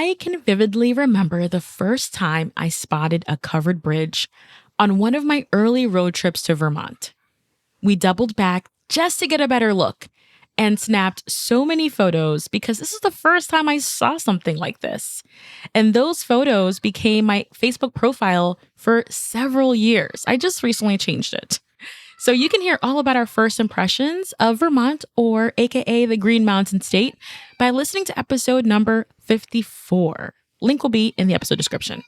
I can vividly remember the first time I spotted a covered bridge on one of my early road trips to Vermont. We doubled back just to get a better look and snapped so many photos because this is the first time I saw something like this. And those photos became my Facebook profile for several years. I just recently changed it. So you can hear all about our first impressions of Vermont, or AKA the Green Mountain State, by listening to episode number 54. Link will be in the episode description.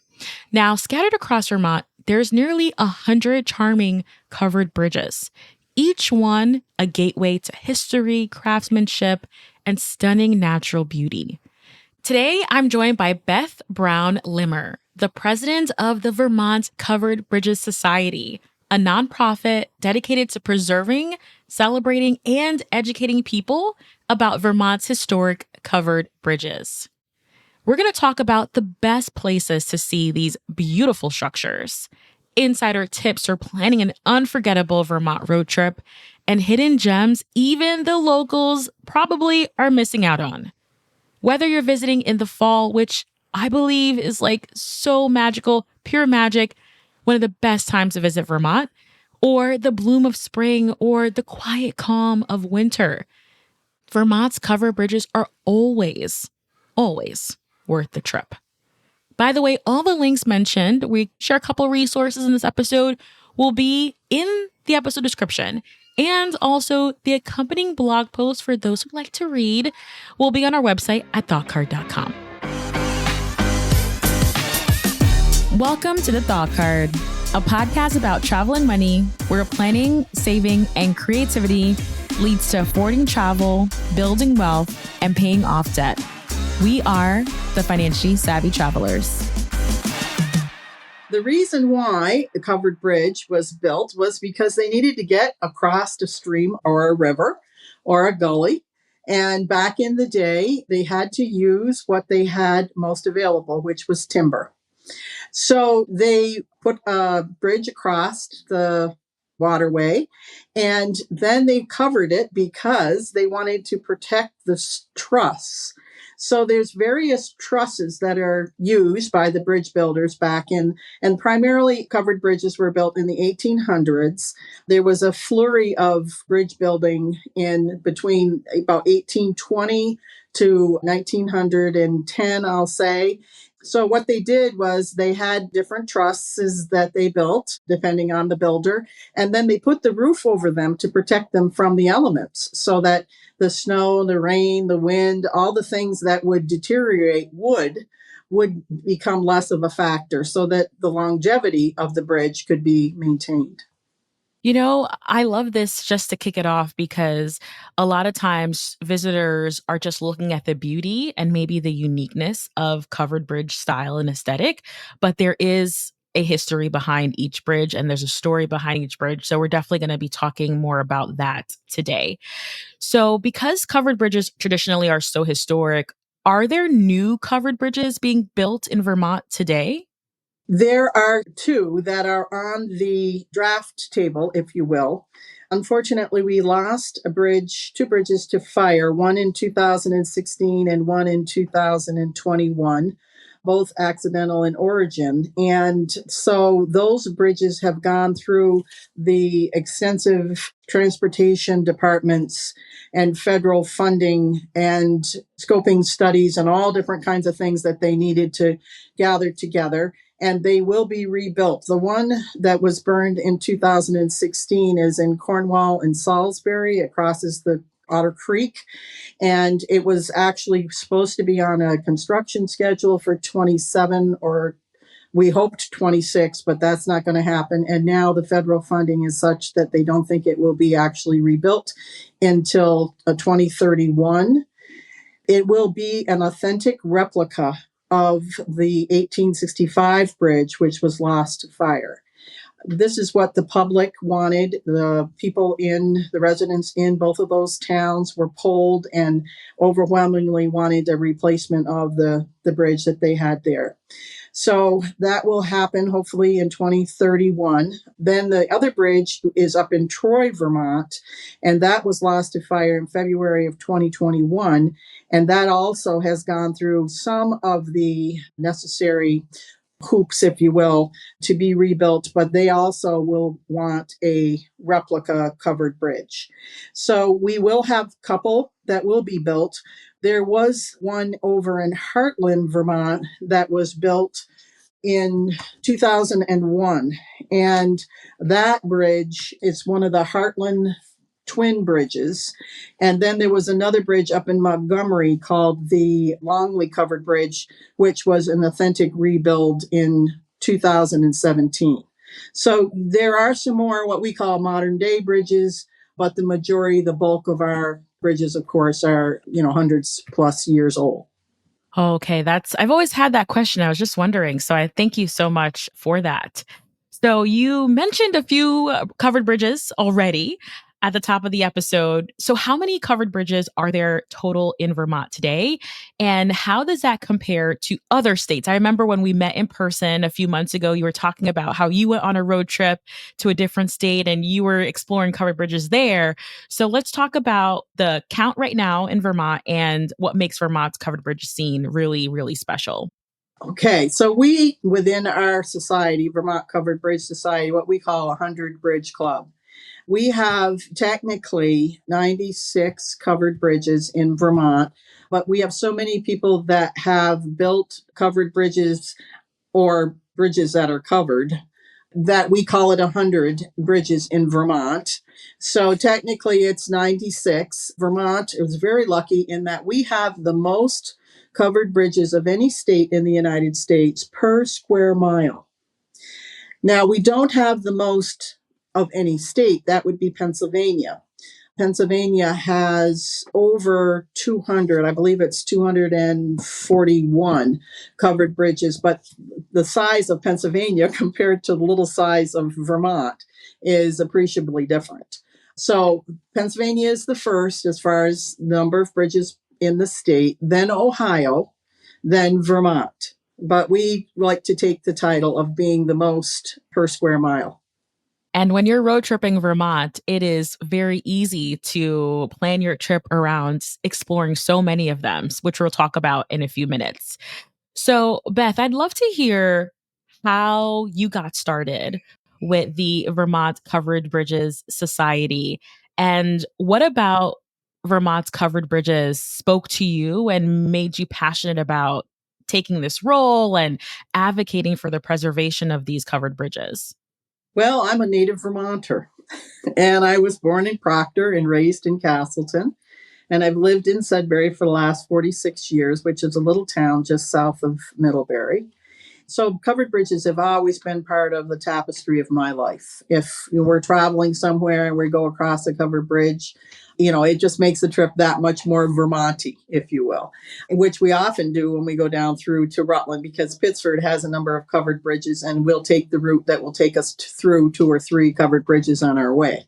Now, scattered across Vermont, there's nearly 100 charming covered bridges, each one a gateway to history, craftsmanship, and stunning natural beauty. Today, I'm joined by Beth Brown Limmer, the president of the Vermont Covered Bridge Society, a nonprofit dedicated to preserving, celebrating, and educating people about Vermont's historic covered bridges. We're going to talk about the best places to see these beautiful structures, insider tips for planning an unforgettable Vermont road trip, and hidden gems even the locals probably are missing out on. Whether you're visiting in the fall, which I believe is like so magical, pure magic, one of the best times to visit Vermont, or the bloom of spring, or the quiet calm of winter, Vermont's covered bridges are always worth the trip. By the way, all the links mentioned, we share a couple resources in this episode, will be in the episode description. And also the accompanying blog post for those who like to read will be on our website at thoughtcard.com. Welcome to The Thought Card, a podcast about travel and money, where planning, saving, and creativity leads to affording travel, building wealth, and paying off debt. We are the financially savvy travelers. The reason why the covered bridge was built was because they needed to get across a stream or a river or a gully. And back in the day, they had to use what they had most available, which was timber. So they put a bridge across the waterway, and then they covered it because they wanted to protect the truss. So there's various trusses that are used by the bridge builders back in, and primarily covered bridges were built in the 1800s. There was a flurry of bridge building in between about 1820 to 1910, I'll say. So what they did was they had different trusses that they built, depending on the builder, and then they put the roof over them to protect them from the elements so that the snow, the rain, the wind, all the things that would deteriorate wood would become less of a factor so that the longevity of the bridge could be maintained. You know, I love this just to kick it off because a lot of times visitors are just looking at the beauty and maybe the uniqueness of covered bridge style and aesthetic, but there is a history behind each bridge and there's a story behind each bridge. So we're definitely going to be talking more about that today. So because covered bridges traditionally are so historic, are there new covered bridges being built in Vermont today? There are two that are on the draft table, if you will. Unfortunately, we lost two bridges to fire, one in 2016 and one in 2021, both accidental in origin. And so those bridges have gone through the extensive transportation departments and federal funding and scoping studies and all different kinds of things that they needed to gather together. And they will be rebuilt. The one that was burned in 2016 is in Cornwall and Salisbury. It crosses the Otter Creek. And it was actually supposed to be on a construction schedule for 27, or we hoped 26, but that's not going to happen. And now the federal funding is such that they don't think it will be actually rebuilt until 2031. It will be an authentic replica of the 1865 bridge, which was lost to fire. This is what the public wanted. The residents in both of those towns were polled and overwhelmingly wanted a replacement of the bridge that they had there. So that will happen hopefully in 2031. Then the other bridge is up in Troy, Vermont, and that was lost to fire in February of 2021. And that also has gone through some of the necessary hoops, if you will, to be rebuilt, but they also will want a replica covered bridge. So we will have a couple that will be built. There was one over in Heartland, Vermont, that was built in 2001. And that bridge is one of the Heartland twin bridges. And then there was another bridge up in Montgomery called the Longley Covered Bridge, which was an authentic rebuild in 2017. So there are some more what we call modern day bridges, but the majority, the bulk of our bridges, of course, are, hundreds plus years old. Okay, I've always had that question. I was just wondering. So I thank you so much for that. So you mentioned a few covered bridges already at the top of the episode. So how many covered bridges are there total in Vermont today? And how does that compare to other states? I remember when we met in person a few months ago, you were talking about how you went on a road trip to a different state and you were exploring covered bridges there. So let's talk about the count right now in Vermont and what makes Vermont's covered bridge scene really, really special. Okay, so we, within our society, Vermont Covered Bridge Society, what we call a 100 Bridge Club. We have technically 96 covered bridges in Vermont, but we have so many people that have built covered bridges or bridges that are covered that we call it 100 bridges in Vermont. So technically it's 96. Vermont is very lucky in that we have the most covered bridges of any state in the United States per square mile. Now, we don't have the most of any state. That would be Pennsylvania. Pennsylvania has over 200, I believe it's 241 covered bridges, but the size of Pennsylvania compared to the little size of Vermont is appreciably different. So Pennsylvania is the first as far as number of bridges in the state, then Ohio, then Vermont. But we like to take the title of being the most per square mile. And when you're road tripping Vermont, it is very easy to plan your trip around exploring so many of them, which we'll talk about in a few minutes. So, Beth, I'd love to hear how you got started with the Vermont Covered Bridges Society. And what about Vermont's covered bridges spoke to you and made you passionate about taking this role and advocating for the preservation of these covered bridges? Well, I'm a native Vermonter, and I was born in Proctor and raised in Castleton. And I've lived in Sudbury for the last 46 years, which is a little town just south of Middlebury. So covered bridges have always been part of the tapestry of my life. If we're traveling somewhere and we go across a covered bridge, it just makes the trip that much more Vermonty, if you will, which we often do when we go down through to Rutland because Pittsford has a number of covered bridges and we'll take the route that will take us through 2 or 3 covered bridges on our way.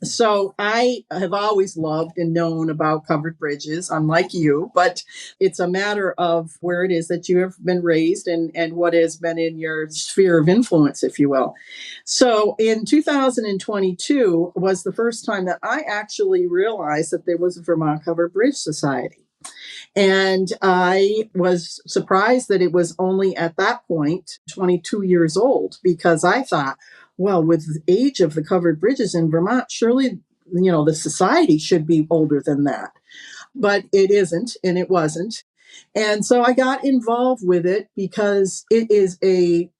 So I have always loved and known about covered bridges, unlike you, but it's a matter of where it is that you have been raised and what has been in your sphere of influence, if you will. So in 2022 was the first time that I actually realized that there was a Vermont Covered Bridge Society. And I was surprised that it was only at that point 22 years old because I thought, well, with the age of the covered bridges in Vermont, surely, the society should be older than that. But it isn't, and it wasn't. And so I got involved with it because it is a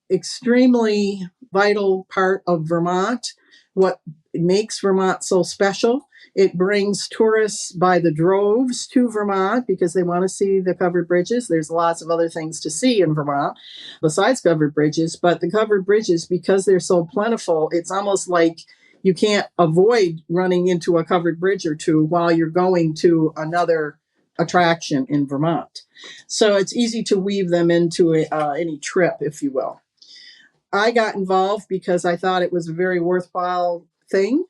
extremely vital part of Vermont. What makes Vermont so special, it brings tourists by the droves to Vermont because they want to see the covered bridges. There's lots of other things to see in Vermont besides covered bridges, but the covered bridges, because they're so plentiful, it's almost like you can't avoid running into a covered bridge or two while you're going to another attraction in Vermont. So it's easy to weave them into any trip, if you will. I got involved because I thought it was a very worthwhile thing.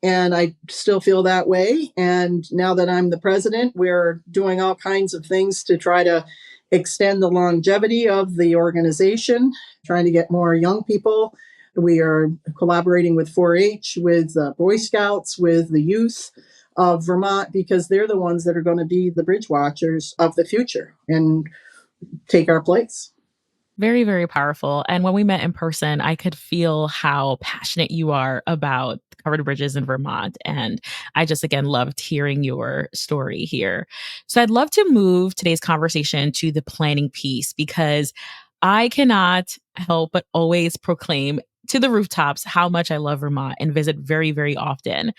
And I still feel that way. And now that I'm the president, we're doing all kinds of things to try to extend the longevity of the organization, trying to get more young people. We are collaborating with 4-H, with Boy Scouts, with the youth of Vermont, because they're the ones that are going to be the bridge watchers of the future and take our place. Very, very powerful. And when we met in person, I could feel how passionate you are about covered bridges in Vermont. And I just, again, loved hearing your story here. So I'd love to move today's conversation to the planning piece because I cannot help but always proclaim to the rooftops how much I love Vermont and visit very, very often.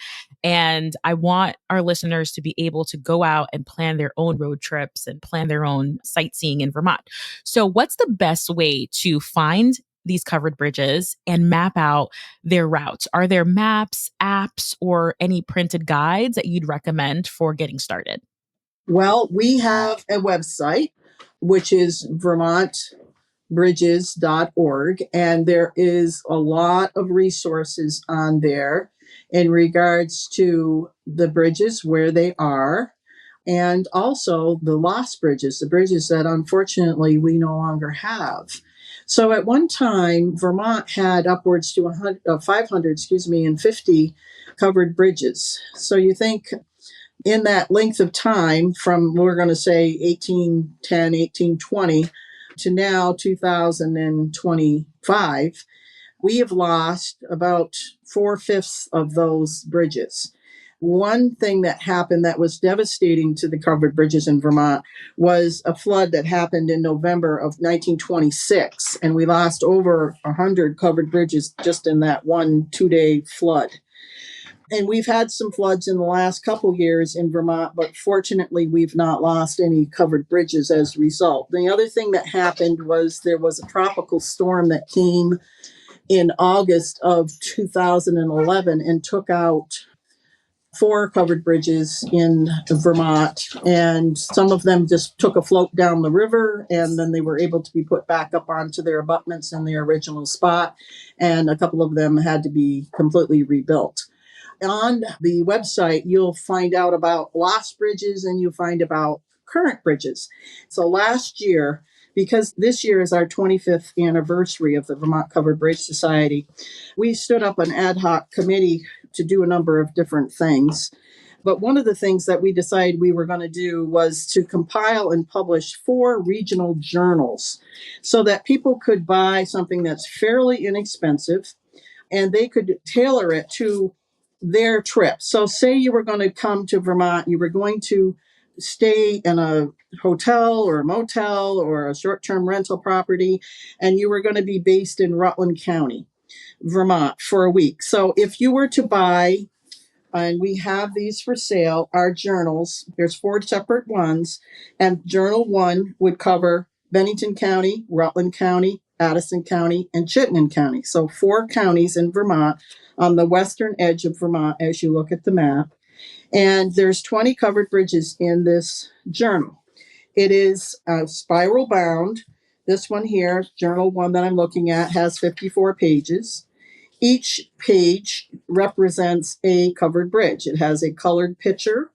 And I want our listeners to be able to go out and plan their own road trips and plan their own sightseeing in Vermont. So, what's the best way to find these covered bridges and map out their routes? Are there maps, apps, or any printed guides that you'd recommend for getting started? Well, we have a website, which is vermontbridges.org, and there is a lot of resources on there in regards to the bridges, where they are, and also the lost bridges, the bridges that unfortunately we no longer have. So at one time, Vermont had upwards to 500, and 50 covered bridges. So you think in that length of time from, we're going to say 1810, 1820 to now 2025, we have lost about 4/5 of those bridges. One thing that happened that was devastating to the covered bridges in Vermont was a flood that happened in November of 1926, and we lost over 100 covered bridges just in that one 2-day flood. And we've had some floods in the last couple years in Vermont, but fortunately we've not lost any covered bridges as a result. The other thing that happened was there was a tropical storm that came in August of 2011 and took out 4 covered bridges in Vermont, and some of them just took a float down the river, and then they were able to be put back up onto their abutments in their original spot, and a couple of them had to be completely rebuilt. On the website, you'll find out about lost bridges and you'll find about current bridges. So last year, because this year is our 25th anniversary of the Vermont Covered Bridge Society, we stood up an ad hoc committee to do a number of different things. But one of the things that we decided we were going to do was to compile and publish 4 regional journals so that people could buy something that's fairly inexpensive and they could tailor it to their trip. So say you were going to come to Vermont, you were going to stay in a hotel or a motel or a short-term rental property, and you were going to be based in Rutland County, Vermont, for a week. So if you were to buy, and we have these for sale, our journals, there's 4 separate ones, and journal 1 would cover Bennington County, Rutland County, Addison County, and Chittenden County. So 4 counties in Vermont on the western edge of Vermont as you look at the map. And there's 20 covered bridges in this journal. It is spiral bound. This one here, journal 1 that I'm looking at, has 54 pages. Each page represents a covered bridge. It has a colored picture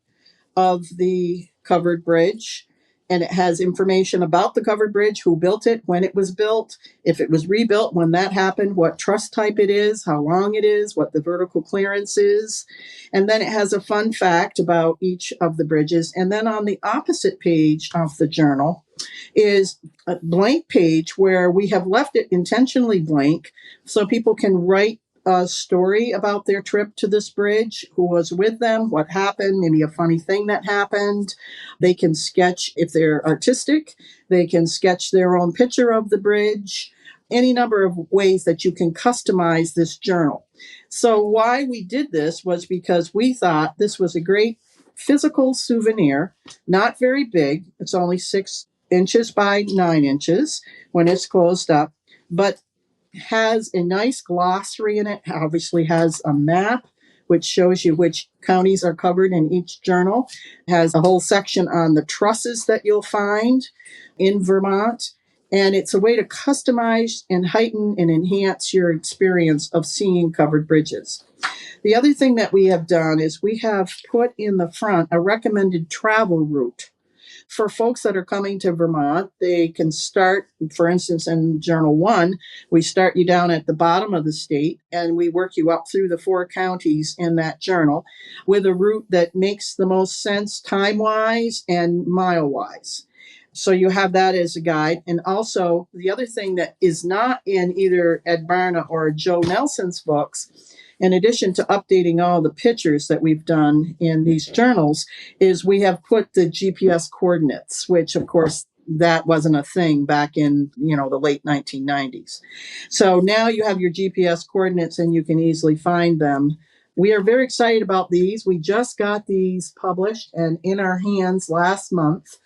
of the covered bridge, and it has information about the covered bridge, who built it, when it was built, if it was rebuilt, when that happened, what truss type it is, how long it is, what the vertical clearance is. And then it has a fun fact about each of the bridges. And then on the opposite page of the journal is a blank page where we have left it intentionally blank so people can write a story about their trip to this bridge, who was with them, what happened, maybe a funny thing that happened. They can sketch, if they're artistic, they can sketch their own picture of the bridge, any number of ways that you can customize this journal. So why we did this was because we thought this was a great physical souvenir, not very big. It's only 6 inches by 9 inches when it's closed up, but has a nice glossary in it, obviously has a map which shows you which counties are covered in each journal, has a whole section on the trusses that you'll find in Vermont, and it's a way to customize and heighten and enhance your experience of seeing covered bridges. The other thing that we have done is we have put in the front a recommended travel route. For folks that are coming to Vermont, they can start, for instance, in Journal 1, we start you down at the bottom of the state and we work you up through the 4 counties in that journal with a route that makes the most sense time-wise and mile-wise. So you have that as a guide. And also, the other thing that is not in either Ed Barna or Joe Nelson's books, in addition to updating all the pictures that we've done in these journals, is we have put the GPS coordinates, which of course that wasn't a thing back in the late 1990s. So now you have your GPS coordinates and you can easily find them. We are very excited about these. We just got these published and in our hands last month,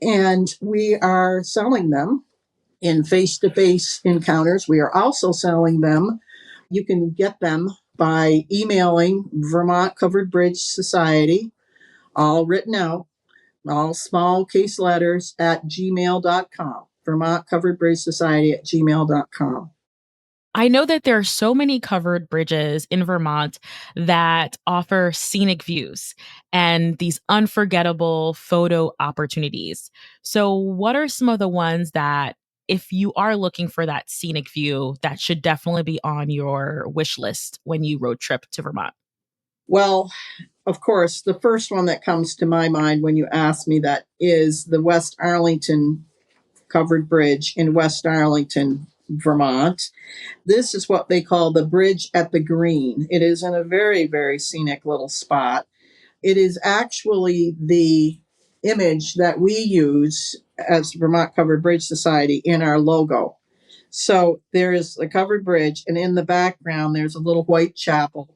and we are selling them in face-to-face encounters. We are also selling them. You can get them by emailing Vermont Covered Bridge Society, all written out, all small case letters, at gmail.com. Vermont Covered Bridge Society at gmail.com. I know that there are so many covered bridges in Vermont that offer scenic views and these unforgettable photo opportunities. So, what are some of the ones that, if you are looking for that scenic view, that should definitely be on your wish list when you road trip to Vermont? Well, of course, the first one that comes to my mind when you ask me that is the West Arlington Covered Bridge in West Arlington, Vermont. This is what they call the Bridge at the Green. It is in a very, very scenic little spot. It is actually the image that we use as Vermont Covered Bridge Society in our logo. So there is a covered bridge, and in the background, there's a little white chapel.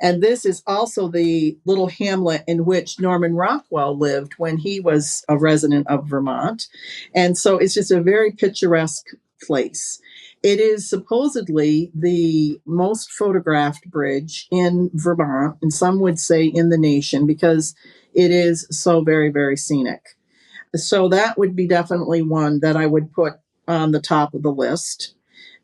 And this is also the little hamlet in which Norman Rockwell lived when he was a resident of Vermont. And so it's just a very picturesque place. It is supposedly the most photographed bridge in Vermont, and some would say in the nation, because it is so very, very scenic. So that would be definitely one that I would put on the top of the list.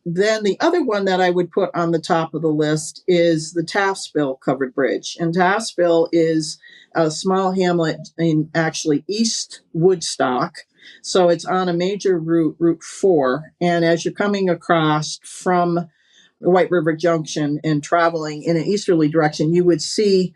Then the other one that I would put on the top of the list is the Taft'sville Covered Bridge. And Taft'sville is a small hamlet in actually East Woodstock. So it's on a major route, Route 4. And as you're coming across from White River Junction and traveling in an easterly direction, you would see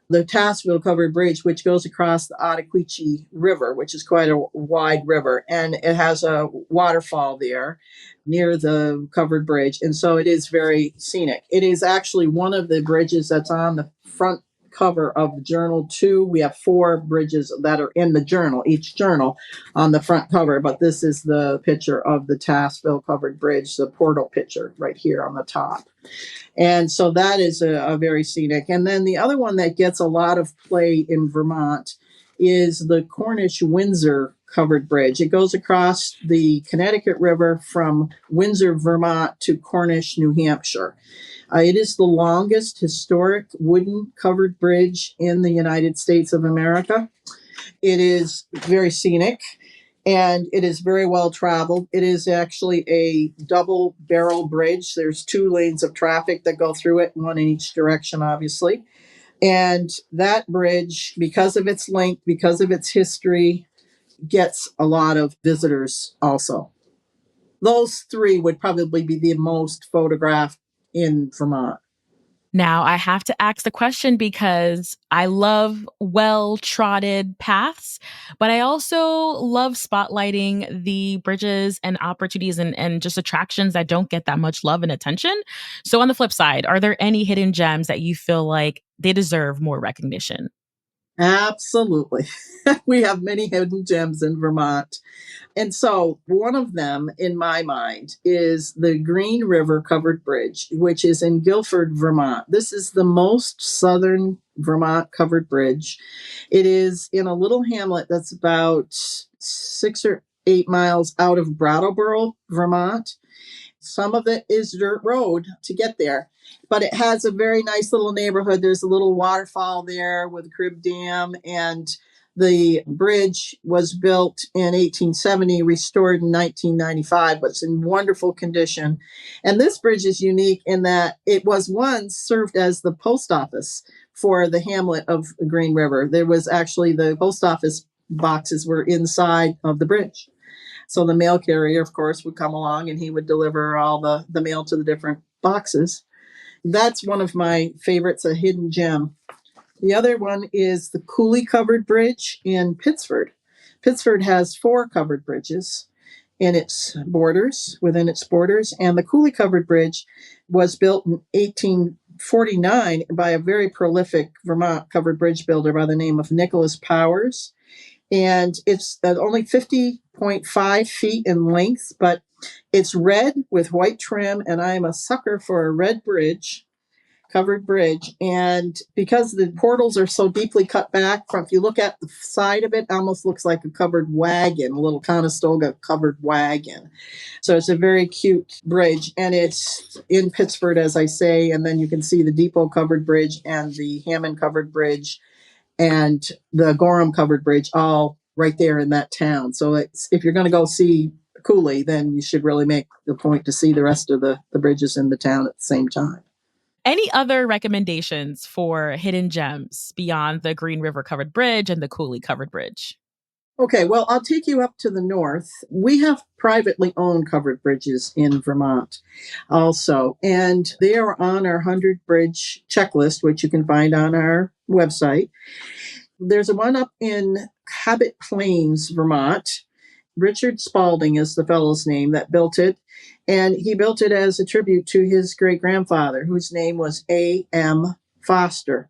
the Taft'sville Covered Bridge, which goes across the Ottauquechee River, which is quite a wide river, and it has a waterfall there near the covered bridge, and so it is very scenic. It is actually one of the bridges that's on the front cover of Journal 2. We have 4 bridges that are in the journal, each journal on the front cover, but this is the picture of the Taft'sville Covered Bridge, the portal picture right here on the top. And so that is a very scenic. And then the other one that gets a lot of play in Vermont is the Cornish-Windsor Covered Bridge. It goes across the Connecticut River from Windsor, Vermont to Cornish, New Hampshire. It is the longest historic wooden covered bridge in the United States of America. It is very scenic, and it is very well traveled. It is actually a double barrel bridge. There's 2 lanes of traffic that go through it, one in each direction, obviously. And that bridge, because of its length, because of its history, gets a lot of visitors also. Those 3 would probably be the most photographed in Vermont. Now, I have to ask the question because I love well trodden paths, but I also love spotlighting the bridges and opportunities and just attractions that don't get that much love and attention. So, on the flip side, are there any hidden gems that you feel like they deserve more recognition? Absolutely. We have many hidden gems in Vermont. And so one of them in my mind is the Green River Covered Bridge, which is in Guilford, Vermont. This is the most southern Vermont covered bridge. It is in a little hamlet that's about 6 or 8 miles out of Brattleboro, Vermont. Some of it is dirt road to get there, but it has a very nice little neighborhood. There's a little waterfall there with a crib dam, and the bridge was built in 1870, restored in 1995, but it's in wonderful condition. And this bridge is unique in that it was once served as the post office for the hamlet of Green River. There was actually the post office boxes were inside of the bridge. So the mail carrier, of course, would come along and he would deliver all the mail to the different boxes. That's one of my favorites, a hidden gem. The other one is the Cooley Covered Bridge in Pittsford. Pittsford has 4 covered bridges in its borders, within its borders, and the Cooley Covered Bridge was built in 1849 by a very prolific Vermont covered bridge builder by the name of Nicholas Powers. And it's only 50.5 feet in length, but it's red with white trim, and I am a sucker for a red bridge, covered bridge. And because the portals are so deeply cut back, if you look at the side of it, it almost looks like a covered wagon, a little Conestoga covered wagon. So it's a very cute bridge, and it's in Pittsford, as I say, and then you can see the Depot Covered Bridge and the Hammond Covered Bridge and the Gorham Covered Bridge all right there in that town. So if you're going to go see Cooley, then you should really make the point to see the rest of the bridges in the town at the same time. Any other recommendations for hidden gems beyond the Green River Covered Bridge and the Cooley Covered Bridge? Okay, well, I'll take you up to the north. We have privately owned covered bridges in Vermont also, and they are on our 100 bridge checklist, which you can find on our website. There's a one up in Corbett Plains, Vermont. Richard Spalding is the fellow's name that built it. And he built it as a tribute to his great-grandfather, whose name was A.M. Foster.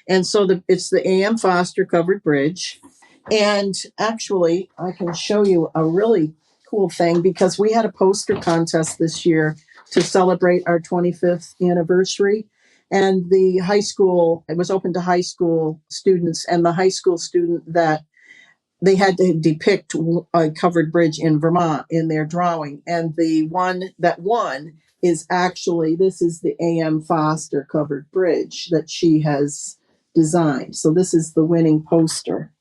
And so it's the A.M. Foster Covered Bridge. And actually, I can show you a really cool thing because we had a poster contest this year to celebrate our 25th anniversary. And the high school, it was open to high school students, and the high school student that they had to depict a covered bridge in Vermont in their drawing. And the one that won is actually, this is the A.M. Foster Covered Bridge that she has designed. So this is the winning poster.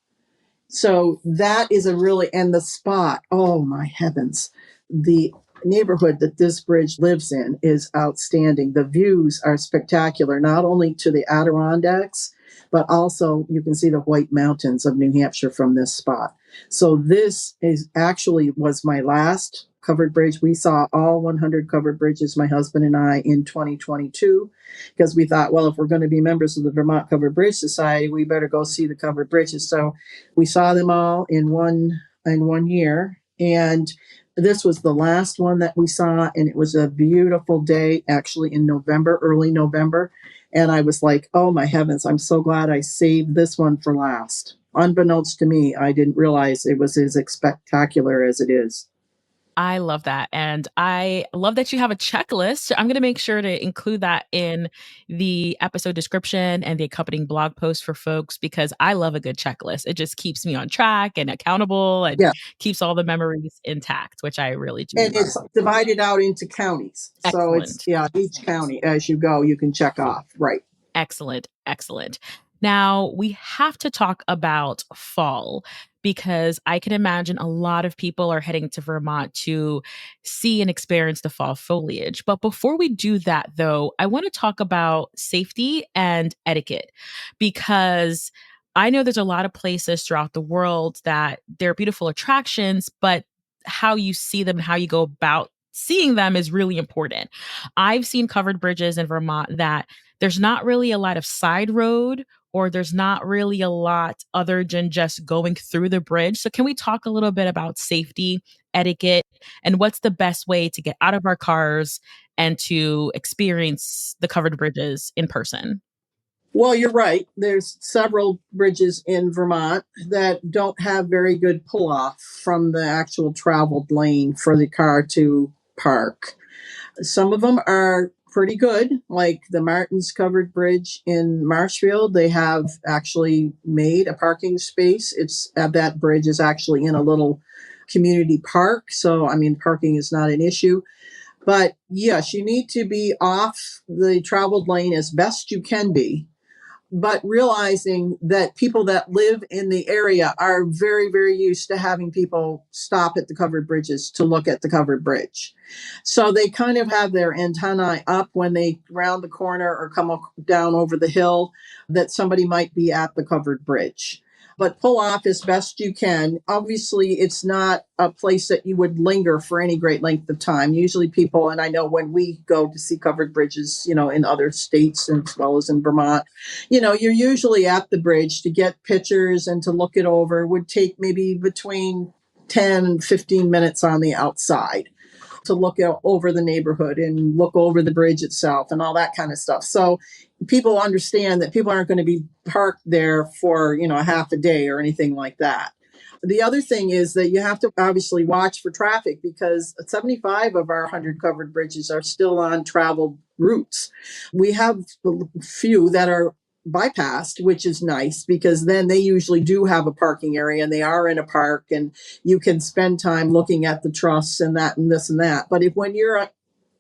So that is a really, and the spot, oh my heavens, the neighborhood that this bridge lives in is outstanding. The views are spectacular, not only to the Adirondacks, but also you can see the White Mountains of New Hampshire from this spot. So this is actually was my last covered bridge. We saw all 100 covered bridges, my husband and I, in 2022, because we thought, well, if we're going to be members of the Vermont Covered Bridge Society, we better go see the covered bridges. So we saw them all in one year, and this was the last one that we saw, and it was a beautiful day, actually in November, early November. And I was like, oh my heavens, I'm so glad I saved this one for last. Unbeknownst to me, I didn't realize it was as spectacular as it is. I love that. And I love that you have a checklist. I'm going to make sure to include that in the episode description and the accompanying blog post for folks because I love a good checklist. It just keeps me on track and accountable and Yeah. keeps all the memories intact, which I really do And love. it's divided out into counties. So it's, Excellent. each county as you go, you can check off. Right. Excellent. Excellent. Now, we have to talk about fall because I can imagine a lot of people are heading to Vermont to see and experience the fall foliage. But before we do that, though, I want to talk about safety and etiquette because I know there's a lot of places throughout the world that they're beautiful attractions, but how you see them and how you go about seeing them is really important. I've seen covered bridges in Vermont that there's not really a lot of side road or there's not really a lot other than just going through the bridge. So can we talk a little bit about safety, etiquette, and what's the best way to get out of our cars and to experience the covered bridges in person? Well, you're right. There's several bridges in Vermont that don't have very good pull off from the actual traveled lane for the car to park. Some of them are pretty good, like the Martin's Covered Bridge in Marshfield. They have actually made a parking space. It's that bridge is actually in a little community park. So, I mean, parking is not an issue. But yes, you need to be off the traveled lane as best you can be, but realizing that people that live in the area are very, very used to having people stop at the covered bridges to look at the covered bridge. So they kind of have their antennae up when they round the corner or come down over the hill that somebody might be at the covered bridge. but pull off as best you can. Obviously, it's not a place that you would linger for any great length of time. Usually people, and I know when we go to see covered bridges, in other states as well as in Vermont, you're usually at the bridge to get pictures and to look it over. It would take maybe between 10 and 15 minutes on the outside to look over the neighborhood and look over the bridge itself and all that kind of stuff. So people understand that people aren't going to be parked there for, a half a day or anything like that. The other thing is that you have to obviously watch for traffic because 75 of our 100 covered bridges are still on traveled routes. We have a few that are bypassed, which is nice because then they usually do have a parking area and they are in a park and you can spend time looking at the truss and that and this and that. But when you're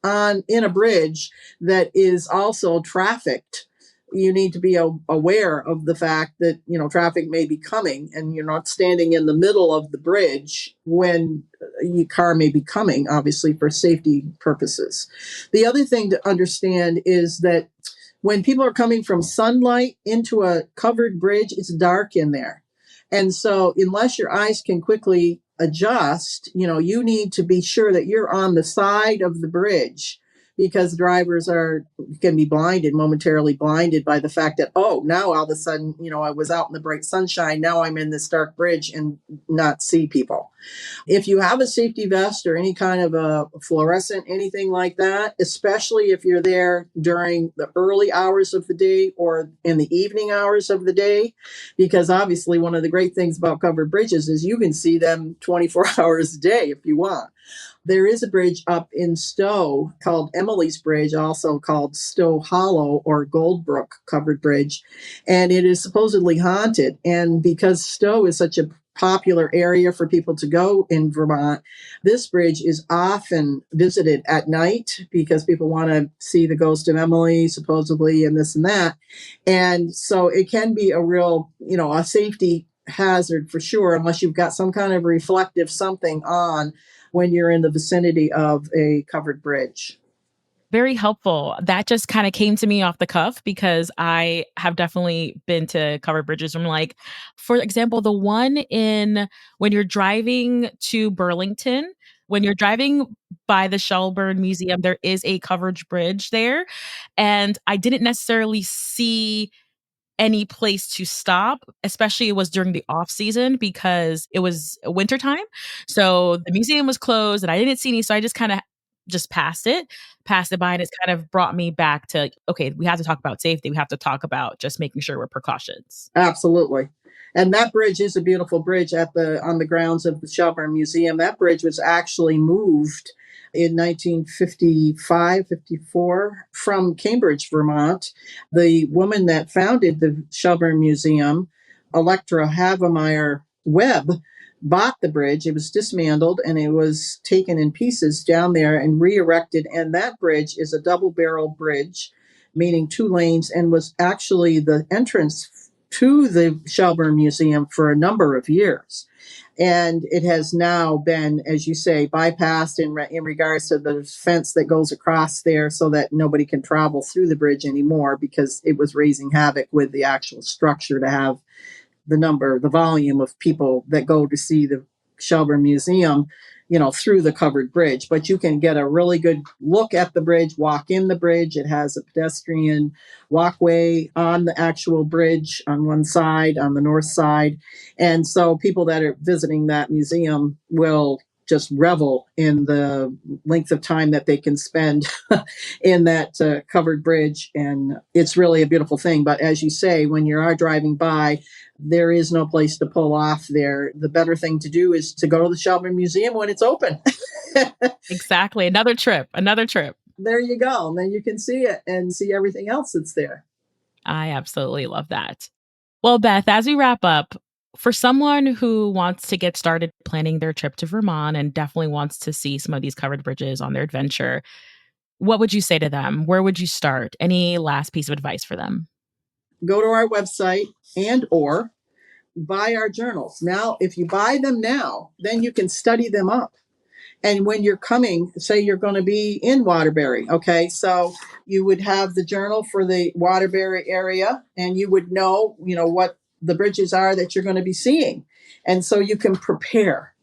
in a bridge that is also trafficked, you need to be aware of the fact that traffic may be coming and you're not standing in the middle of the bridge when your car may be coming, obviously for safety purposes. The other thing to understand is that when people are coming from sunlight into a covered bridge, it's dark in there. And so unless your eyes can quickly adjust, you need to be sure that you're on the side of the bridge because drivers can be momentarily blinded by the fact that, oh, now all of a sudden, I was out in the bright sunshine. Now I'm in this dark bridge and not see people. If you have a safety vest or any kind of a fluorescent, anything like that, especially if you're there during the early hours of the day or in the evening hours of the day, because obviously one of the great things about covered bridges is you can see them 24 hours a day if you want. There is a bridge up in Stowe called Emily's Bridge, also called Stowe Hollow or Goldbrook Covered Bridge, and it is supposedly haunted. And because Stowe is such a popular area for people to go in Vermont, this bridge is often visited at night because people want to see the ghost of Emily, supposedly, and this and that. And so it can be a real, a safety hazard for sure, unless you've got some kind of reflective something on when you're in the vicinity of a covered bridge. Very helpful. That just kind of came to me off the cuff because I have definitely been to covered bridges. I'm like, for example, the one when you're driving to Burlington, when you're driving by the Shelburne Museum, there is a covered bridge there. And I didn't necessarily see any place to stop, especially it was during the off season because it was wintertime. So the museum was closed and I didn't see any. So I just kind of just passed it by. And it's kind of brought me back to, okay, we have to talk about safety. We have to talk about just making sure we're precautions. Absolutely. And that bridge is a beautiful bridge on the grounds of the Shelburne Museum. That bridge was actually moved in 1955, 54 from Cambridge, Vermont. The woman that founded the Shelburne Museum, Electra Havemeyer Webb, bought the bridge. It was dismantled and it was taken in pieces down there and re-erected. And that bridge is a double barrel bridge, meaning two lanes, and was actually the entrance to the Shelburne Museum for a number of years. And it has now been, as you say, bypassed in regards to the fence that goes across there so that nobody can travel through the bridge anymore because it was raising havoc with the actual structure to have the volume of people that go to see the Shelburne Museum, through the covered bridge. But you can get a really good look at the bridge, walk in the bridge. It has a pedestrian walkway on the actual bridge on one side, on the north side. And so people that are visiting that museum will just revel in the length of time that they can spend in that covered bridge. And it's really a beautiful thing. But as you say, when you are driving by, there is no place to pull off there. The better thing to do is to go to the Shelburne Museum when it's open. Exactly. Another trip. There you go. And then you can see it and see everything else that's there. I absolutely love that. Well, Beth, as we wrap up, for someone who wants to get started planning their trip to Vermont and definitely wants to see some of these covered bridges on their adventure, what would you say to them? Where would you start? Any last piece of advice for them? Go to our website or buy our journals. Now, if you buy them now, then you can study them up. And when you're coming, say you're going to be in Waterbury, okay, so you would have the journal for the Waterbury area and you would know what the bridges are that you're going to be seeing. And so you can prepare.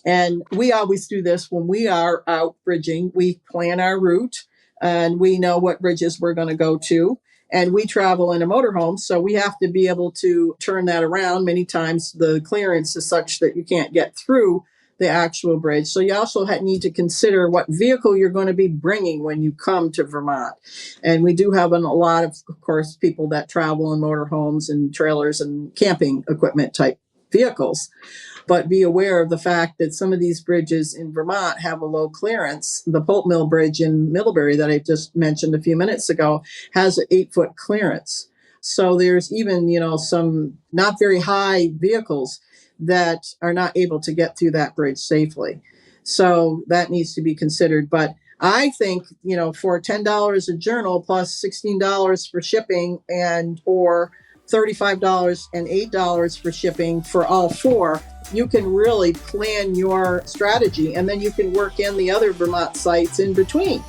And we always do this when we are out bridging. We plan our route and we know what bridges we're going to go to. And we travel in a motorhome, so we have to be able to turn that around. Many times the clearance is such that you can't get through the actual bridge. So you also need to consider what vehicle you're going to be bringing when you come to Vermont. And we do have a lot of course, people that travel in motorhomes and trailers and camping equipment type vehicles. But be aware of the fact that some of these bridges in Vermont have a low clearance. The Pulp Mill Bridge in Middlebury that I just mentioned a few minutes ago has an 8-foot clearance. So there's even, some not very high vehicles that are not able to get through that bridge safely. So that needs to be considered. But I think, for $10 a journal plus $16 for shipping or $35 and $8 for shipping for all four, you can really plan your strategy, and then you can work in the other Vermont sites in between.